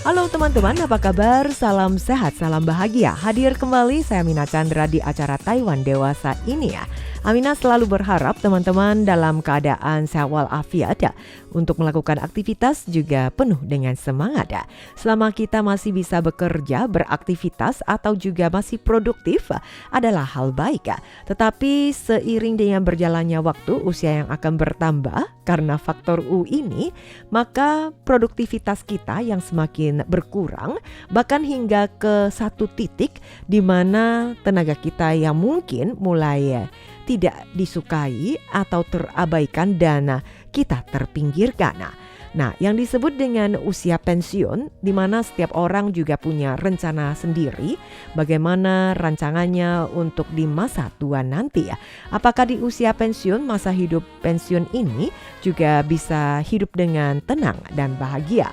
Halo teman-teman, apa kabar? Salam sehat, salam bahagia. Hadir kembali saya Mina Chandra di acara Taiwan Dewasa ini ya. Amina selalu berharap teman-teman dalam keadaan sehat walafiat ya, untuk melakukan aktivitas juga penuh dengan semangat ya. Selama kita masih bisa bekerja, beraktivitas atau juga masih produktif adalah hal baik ya. Tetapi seiring dengan berjalannya waktu, usia yang akan bertambah karena faktor U ini, maka produktivitas kita yang semakin berkurang, bahkan hingga ke satu titik di mana tenaga kita yang mungkin mulai tidak disukai atau terabaikan dan kita terpinggirkan. Nah, yang disebut dengan usia pensiun, di mana setiap orang juga punya rencana sendiri bagaimana rancangannya untuk di masa tua nanti ya. Apakah di usia pensiun, masa hidup pensiun ini juga bisa hidup dengan tenang dan bahagia?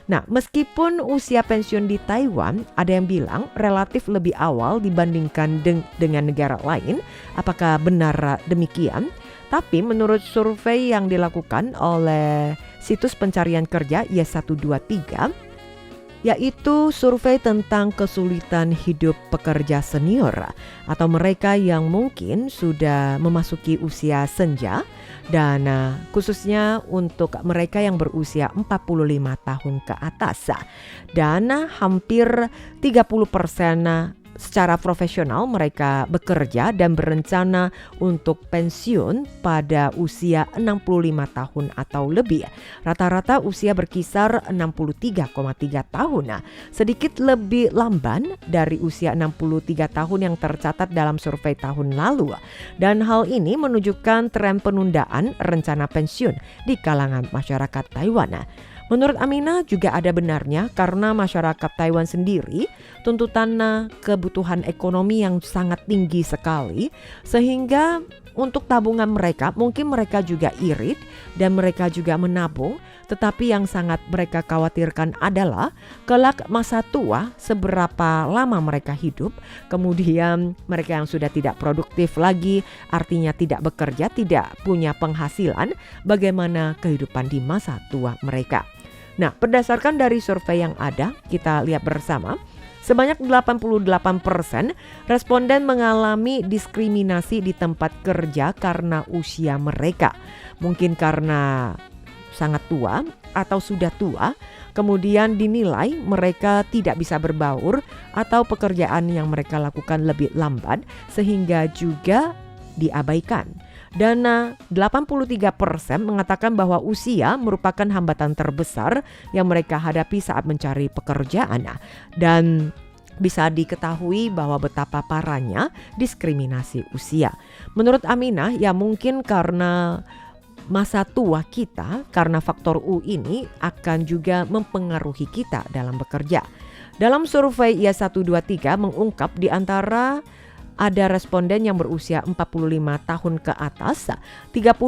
Nah, meskipun usia pensiun di Taiwan ada yang bilang relatif lebih awal dibandingkan dengan negara lain, apakah benar demikian? Tapi menurut survei yang dilakukan oleh situs pencarian kerja Y123, yaitu survei tentang kesulitan hidup pekerja senior atau mereka yang mungkin sudah memasuki usia senja, dan khususnya untuk mereka yang berusia 45 tahun ke atas, dan hampir 30% secara profesional mereka bekerja dan berencana untuk pensiun pada usia 65 tahun atau lebih. Rata-rata usia berkisar 63,3 tahun. Sedikit lebih lamban dari usia 63 tahun yang tercatat dalam survei tahun lalu. Dan hal ini menunjukkan tren penundaan rencana pensiun di kalangan masyarakat Taiwan. Menurut Amina juga ada benarnya karena masyarakat Taiwan sendiri tuntutan kebutuhan ekonomi yang sangat tinggi sekali, sehingga untuk tabungan mereka mungkin mereka juga irit dan mereka juga menabung, tetapi yang sangat mereka khawatirkan adalah kelak masa tua seberapa lama mereka hidup, kemudian mereka yang sudah tidak produktif lagi, artinya tidak bekerja, tidak punya penghasilan, bagaimana kehidupan di masa tua mereka. Nah, berdasarkan dari survei yang ada, kita lihat bersama, sebanyak 88% responden mengalami diskriminasi di tempat kerja karena usia mereka. Mungkin karena sangat tua atau sudah tua, kemudian dinilai mereka tidak bisa berbaur atau pekerjaan yang mereka lakukan lebih lambat sehingga juga diabaikan. Dan 83% mengatakan bahwa usia merupakan hambatan terbesar yang mereka hadapi saat mencari pekerjaan. Dan bisa diketahui bahwa betapa parahnya diskriminasi usia. Menurut Aminah, ya mungkin karena masa tua kita, karena faktor U ini akan juga mempengaruhi kita dalam bekerja. Dalam survei Y123 mengungkap di antara ada responden yang berusia 45 tahun ke atas, 30,7%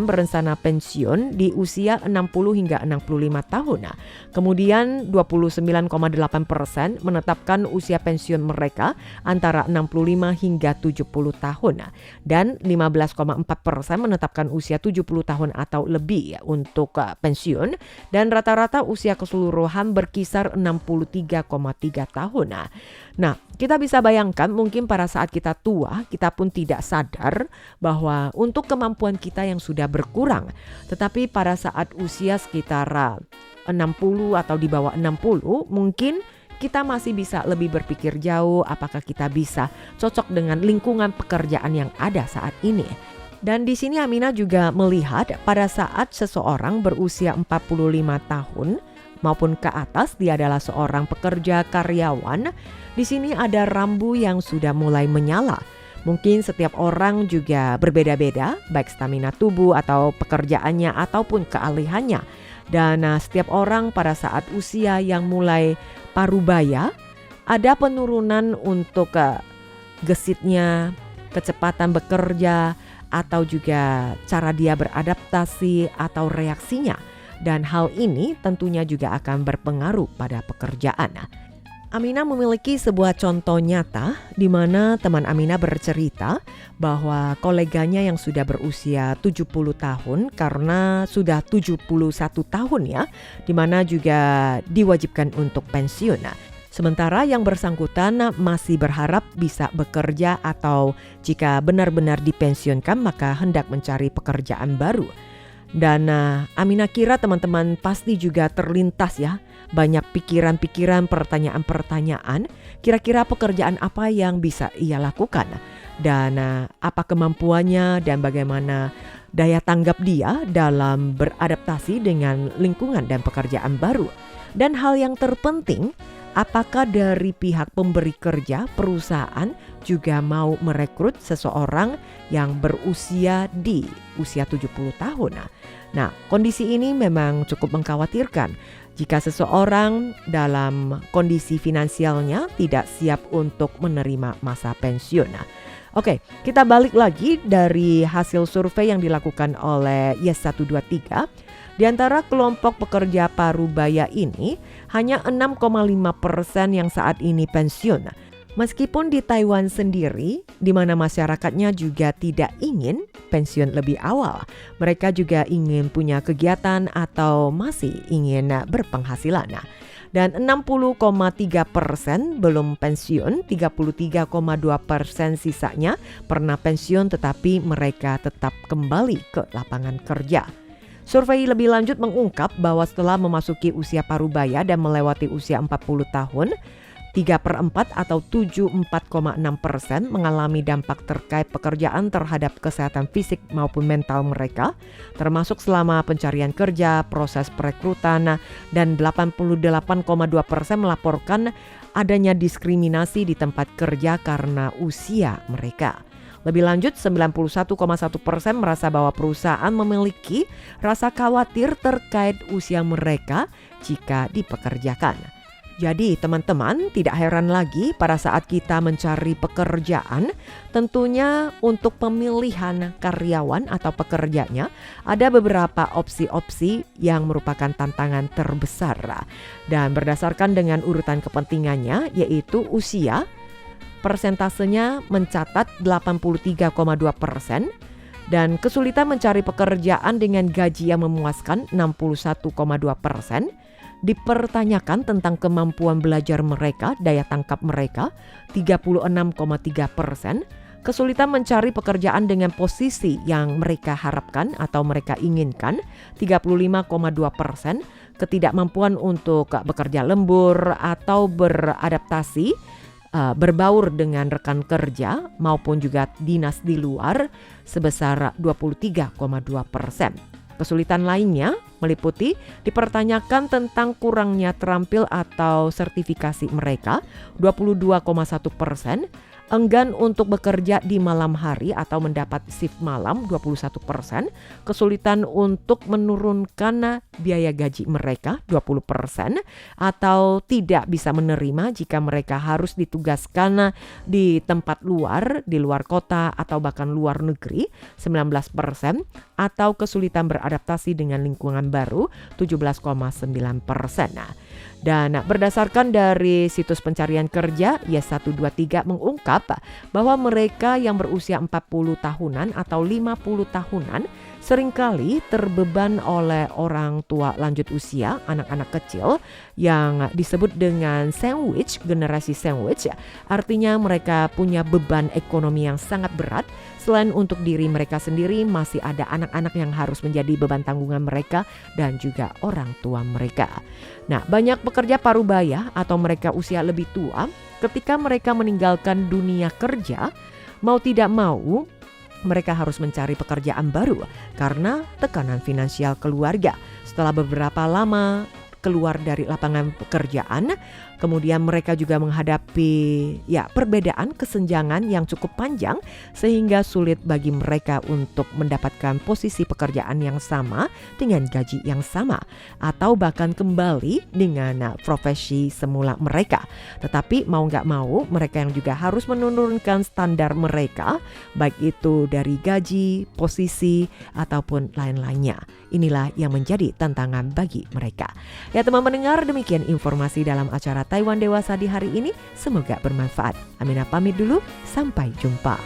berencana pensiun di usia 60 hingga 65 tahun. Kemudian 29,8% menetapkan usia pensiun mereka antara 65 hingga 70 tahun. Dan 15,4% menetapkan usia 70 tahun atau lebih untuk pensiun. Dan rata-rata usia keseluruhan berkisar 63,3 tahun. Nah, kita bisa bayangkan mungkin pada saat kita tua, kita pun tidak sadar bahwa untuk kemampuan kita yang sudah berkurang. Tetapi pada saat usia sekitar 60 atau di bawah 60, mungkin kita masih bisa lebih berpikir jauh apakah kita bisa cocok dengan lingkungan pekerjaan yang ada saat ini. Dan di sini Amina juga melihat pada saat seseorang berusia 45 tahun maupun ke atas, dia adalah seorang pekerja karyawan. Di sini ada rambu yang sudah mulai menyala. Mungkin setiap orang juga berbeda-beda, baik stamina tubuh atau pekerjaannya ataupun keahliannya. Dan setiap orang pada saat usia yang mulai parubaya, ada penurunan untuk gesitnya, kecepatan bekerja, atau juga cara dia beradaptasi atau reaksinya. Dan hal ini tentunya juga akan berpengaruh pada pekerjaan. Aminah memiliki sebuah contoh nyata di mana teman Aminah bercerita bahwa koleganya yang sudah berusia 70 tahun karena sudah 71 tahun ya, di mana juga diwajibkan untuk pensiun. Nah, sementara yang bersangkutan masih berharap bisa bekerja atau jika benar-benar dipensiunkan maka hendak mencari pekerjaan baru. Dan Aminah kira teman-teman pasti juga terlintas ya banyak pikiran-pikiran, pertanyaan-pertanyaan, kira-kira pekerjaan apa yang bisa ia lakukan dan apa kemampuannya dan bagaimana daya tanggap dia dalam beradaptasi dengan lingkungan dan pekerjaan baru. Dan hal yang terpenting, apakah dari pihak pemberi kerja perusahaan juga mau merekrut seseorang yang berusia di usia 70 tahun. Nah, kondisi ini memang cukup mengkhawatirkan jika seseorang dalam kondisi finansialnya tidak siap untuk menerima masa pensiun. Oke, kita balik lagi dari hasil survei yang dilakukan oleh Yes123. Di antara kelompok pekerja parubaya ini, hanya 6,5% yang saat ini pensiun. Meskipun di Taiwan sendiri, di mana masyarakatnya juga tidak ingin pensiun lebih awal, mereka juga ingin punya kegiatan atau masih ingin berpenghasilan. Dan 60,3% belum pensiun, 33,2% sisanya pernah pensiun tetapi mereka tetap kembali ke lapangan kerja. Survei lebih lanjut mengungkap bahwa setelah memasuki usia parubaya dan melewati usia 40 tahun, 3/4 atau 74,6% mengalami dampak terkait pekerjaan terhadap kesehatan fisik maupun mental mereka, termasuk selama pencarian kerja, proses perekrutan, dan 88,2% melaporkan adanya diskriminasi di tempat kerja karena usia mereka. Lebih lanjut, 91,1% merasa bahwa perusahaan memiliki rasa khawatir terkait usia mereka jika dipekerjakan. Jadi teman-teman, tidak heran lagi pada saat kita mencari pekerjaan, tentunya untuk pemilihan karyawan atau pekerjanya ada beberapa opsi-opsi yang merupakan tantangan terbesar. Dan berdasarkan dengan urutan kepentingannya yaitu usia, persentasenya mencatat 83,2%, dan kesulitan mencari pekerjaan dengan gaji yang memuaskan 61,2%. Dipertanyakan tentang kemampuan belajar mereka, daya tangkap mereka 36,3%, kesulitan mencari pekerjaan dengan posisi yang mereka harapkan atau mereka inginkan 35,2%, ketidakmampuan untuk bekerja lembur atau beradaptasi, berbaur dengan rekan kerja maupun juga dinas di luar sebesar 23,2%. Kesulitan lainnya meliputi dipertanyakan tentang kurangnya terampil atau sertifikasi mereka 22,1%, enggan untuk bekerja di malam hari atau mendapat shift malam 21%, kesulitan untuk menurunkan biaya gaji mereka 20%, atau tidak bisa menerima jika mereka harus ditugaskan di tempat luar, di luar kota atau bahkan luar negeri 19%, atau kesulitan beradaptasi dengan lingkungan baru 17,9%. Dan berdasarkan dari situs pencarian kerja Yes123 mengungkap bahwa mereka yang berusia 40 tahunan atau 50 tahunan seringkali terbeban oleh orang tua lanjut usia, anak-anak kecil yang disebut dengan sandwich, generasi sandwich. Artinya mereka punya beban ekonomi yang sangat berat. Selain untuk diri mereka sendiri, masih ada anak-anak yang harus menjadi beban tanggungan mereka dan juga orang tua mereka. Nah, banyak pekerja parubaya atau mereka usia lebih tua, ketika mereka meninggalkan dunia kerja, mau tidak mau mereka harus mencari pekerjaan baru karena tekanan finansial keluarga. Setelah beberapa lama keluar dari lapangan pekerjaan, kemudian mereka juga menghadapi perbedaan kesenjangan yang cukup panjang sehingga sulit bagi mereka untuk mendapatkan posisi pekerjaan yang sama dengan gaji yang sama atau bahkan kembali dengan profesi semula mereka. Tetapi mau nggak mau mereka yang juga harus menurunkan standar mereka, baik itu dari gaji, posisi ataupun lain-lainnya. Inilah yang menjadi tantangan bagi mereka. Ya teman pendengar, demikian informasi dalam acara Taiwan Dewasa di hari ini. Semoga bermanfaat. Aminah pamit dulu, sampai jumpa.